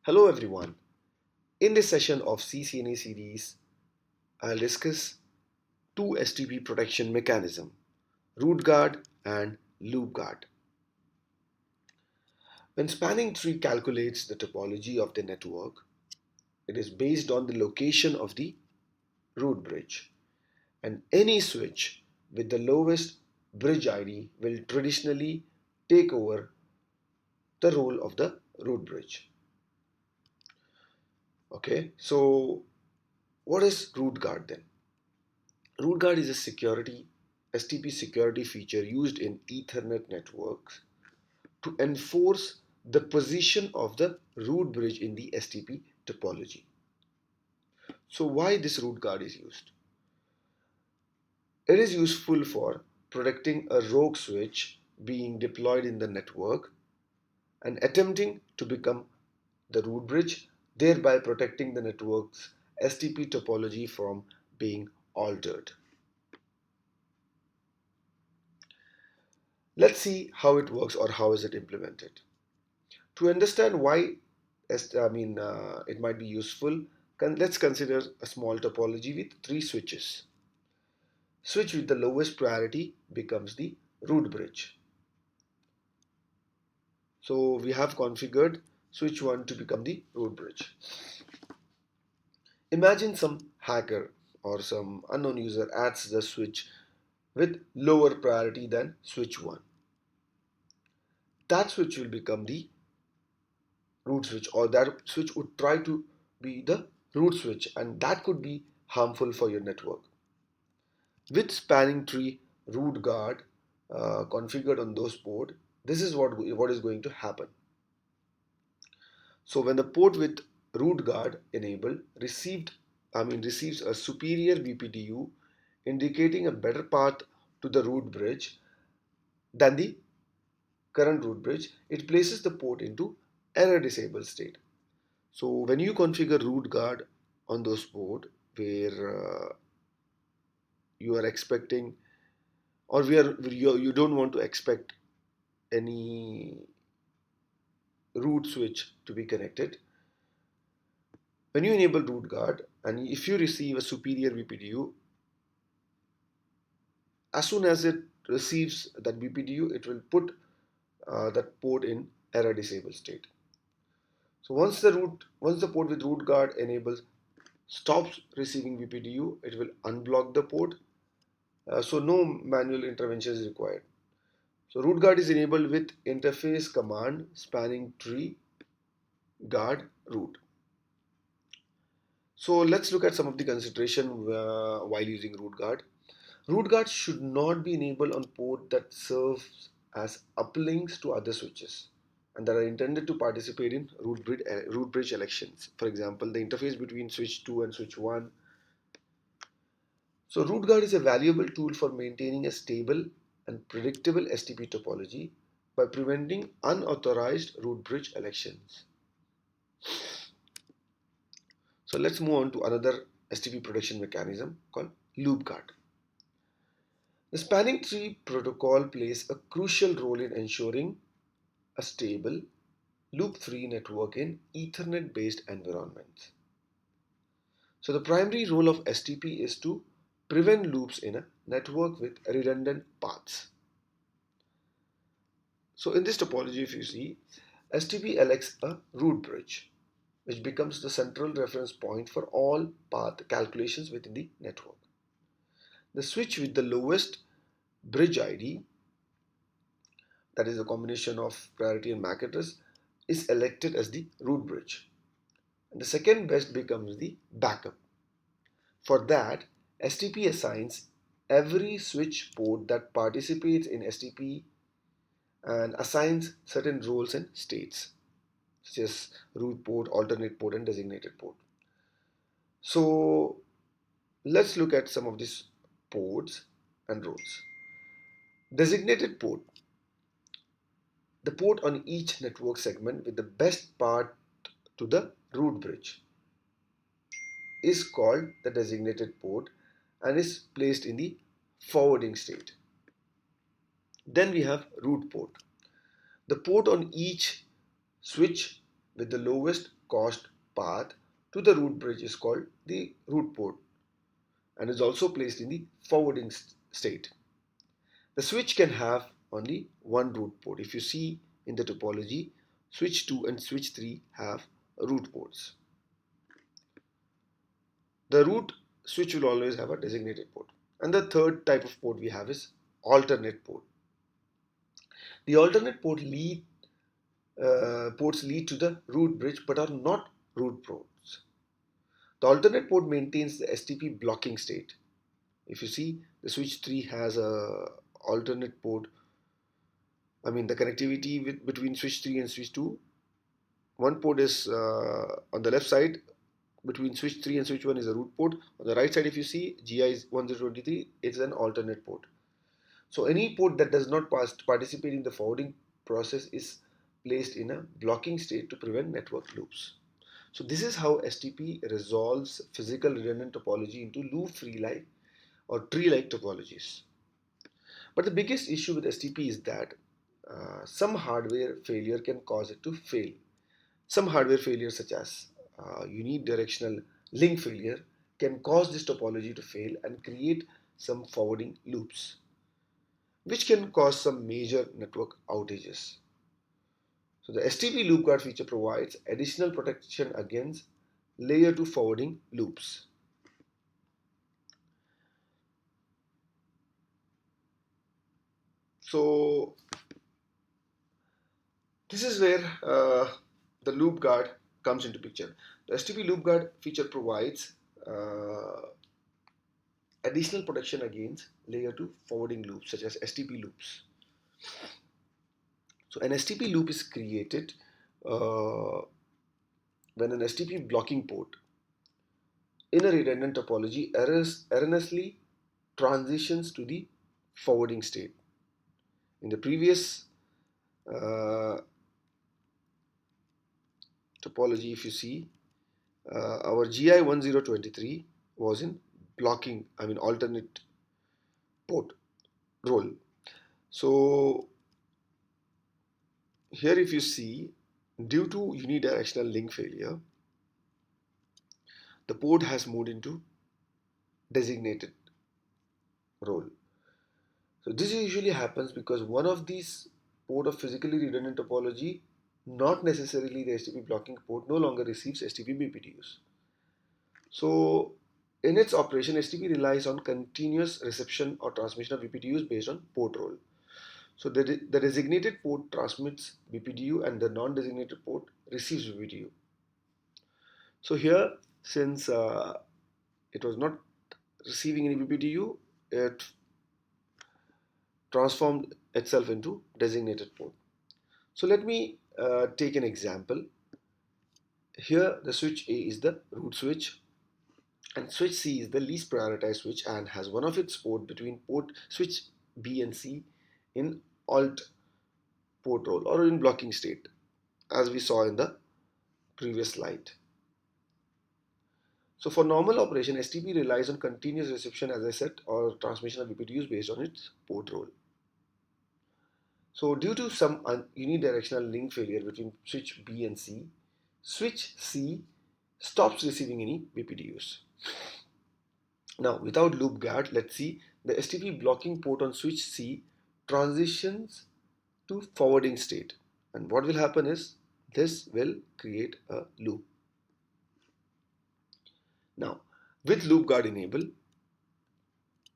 Hello everyone. In this session of CCNA series, I'll discuss two STP protection mechanism, root guard and loop guard. When spanning tree calculates the topology of the network, it is based on the location of the root bridge, and any switch with the lowest bridge ID will traditionally take over the role of the root bridge. Okay, so what is root guard then? Root guard is a STP security feature used in Ethernet networks to enforce the position of the root bridge in the STP topology. So why this root guard is used? It is useful for protecting a rogue switch being deployed in the network and attempting to become the root bridge, thereby protecting the network's STP topology from being altered. Let's see how it works or how is it implemented. To understand why it might be useful, let's consider a small topology with three switches. Switch with the lowest priority becomes the root bridge. So we have configured switch 1 to become the root bridge. Imagine some hacker or some unknown user adds the switch with lower priority than switch 1. That switch will become the root switch, or that switch would try to be the root switch, and that could be harmful for your network. With spanning tree root guard configured on those port, this is what is going to happen. So when the port with root guard enabled receives a superior BPDU indicating a better path to the root bridge than the current root bridge, it places the port into error disabled state. So when you configure root guard on those port where you are expecting, or where you don't want to expect any root switch to be connected, when you enable root guard and if you receive a superior BPDU, as soon as it receives that BPDU, it will put that port in error disabled state. So once the port with root guard enables stops receiving BPDU, it will unblock the port. So no manual intervention is required. So root guard is enabled with interface command spanning tree guard root. So let's look at some of the consideration while using root guard. Root guard should not be enabled on port that serves as uplinks to other switches and that are intended to participate in root bridge elections. For example, the interface between switch 2 and switch 1. So root guard is a valuable tool for maintaining a stable and predictable STP topology by preventing unauthorized root bridge elections. So let's move on to another STP protection mechanism called loop guard. The spanning tree protocol plays a crucial role in ensuring a stable, loop-free network in Ethernet-based environments. So the primary role of STP is to prevent loops in a network with redundant paths. So in this topology, if you see, STP elects a root bridge, which becomes the central reference point for all path calculations within the network. The switch with the lowest bridge ID, that is a combination of priority and MAC address, is elected as the root bridge. And the second best becomes the backup. For that, STP assigns every switch port that participates in STP and assigns certain roles and states, such as root port, alternate port, and designated port. So let's look at some of these ports and roles. Designated port, the port on each network segment with the best path to the root bridge, is called the designated port and is placed in the forwarding state. Then we have root port. The port on each switch with the lowest cost path to the root bridge is called the root port and is also placed in the forwarding state. The switch can have only one root port. If you see in the topology, switch 2 and switch 3 have root ports. The root switch will always have a designated port. And the third type of port we have is alternate port. The alternate ports lead to the root bridge but are not root ports. The alternate port maintains the STP blocking state. If you see, the switch 3 has a alternate port. The connectivity between switch 3 and switch 2. One port is on the left side. Between switch 3 and switch 1 is a root port. On the right side, if you see, GI is 1023, it's an alternate port. So any port that does not participate in the forwarding process is placed in a blocking state to prevent network loops. So this is how STP resolves physical redundant topology into loop-free like or tree-like topologies. But the biggest issue with STP is that some hardware failure can cause it to fail. Some hardware failure such as unidirectional link failure can cause this topology to fail and create some forwarding loops, which can cause some major network outages. So the STP loop guard feature provides additional protection against layer 2 forwarding loops. So this is where the loop guard comes into picture. The STP loop guard feature provides additional protection against layer 2 forwarding loops such as STP loops. So an STP loop is created when an STP blocking port in a redundant topology erroneously transitions to the forwarding state. In the previous topology, if you see, our GI 1023 was in blocking, alternate port role. So here if you see, due to unidirectional link failure, the port has moved into designated role. So this usually happens because one of these port of physically redundant topology, not necessarily the STP blocking port, no longer receives STP BPDUs. So in its operation, STP relies on continuous reception or transmission of BPDUs based on port role. So the designated port transmits BPDU and the non-designated port receives BPDU. So here, since it was not receiving any BPDU, it transformed itself into designated port. So let me take an example. Here the switch A is the root switch and switch C is the least prioritized switch and has one of its port between port switch B and C in alt port role or in blocking state, as we saw in the previous slide. So for normal operation, STP relies on continuous reception, as I said, or transmission of BPDUs based on its port role. So due to some unidirectional link failure between switch B and C, switch C stops receiving any BPDUs. Now without loop guard, let's see, the STP blocking port on switch C transitions to forwarding state, and what will happen is this will create a loop. Now with loop guard enable,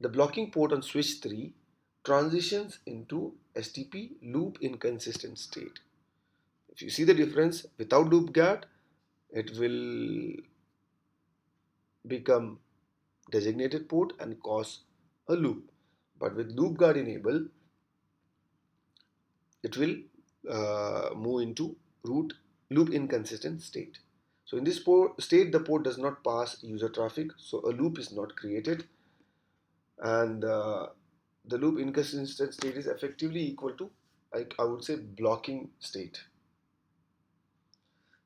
the blocking port on switch 3 transitions into STP loop inconsistent state. If you see the difference, without loop guard, it will become designated port and cause a loop. But with loop guard enable, it will move into loop inconsistent state. So in this state, the port does not pass user traffic, so a loop is not created, and the loop inconsistent state is effectively equal to, I would say, blocking state.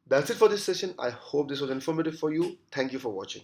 That's it for this session. I hope this was informative for you. Thank you for watching.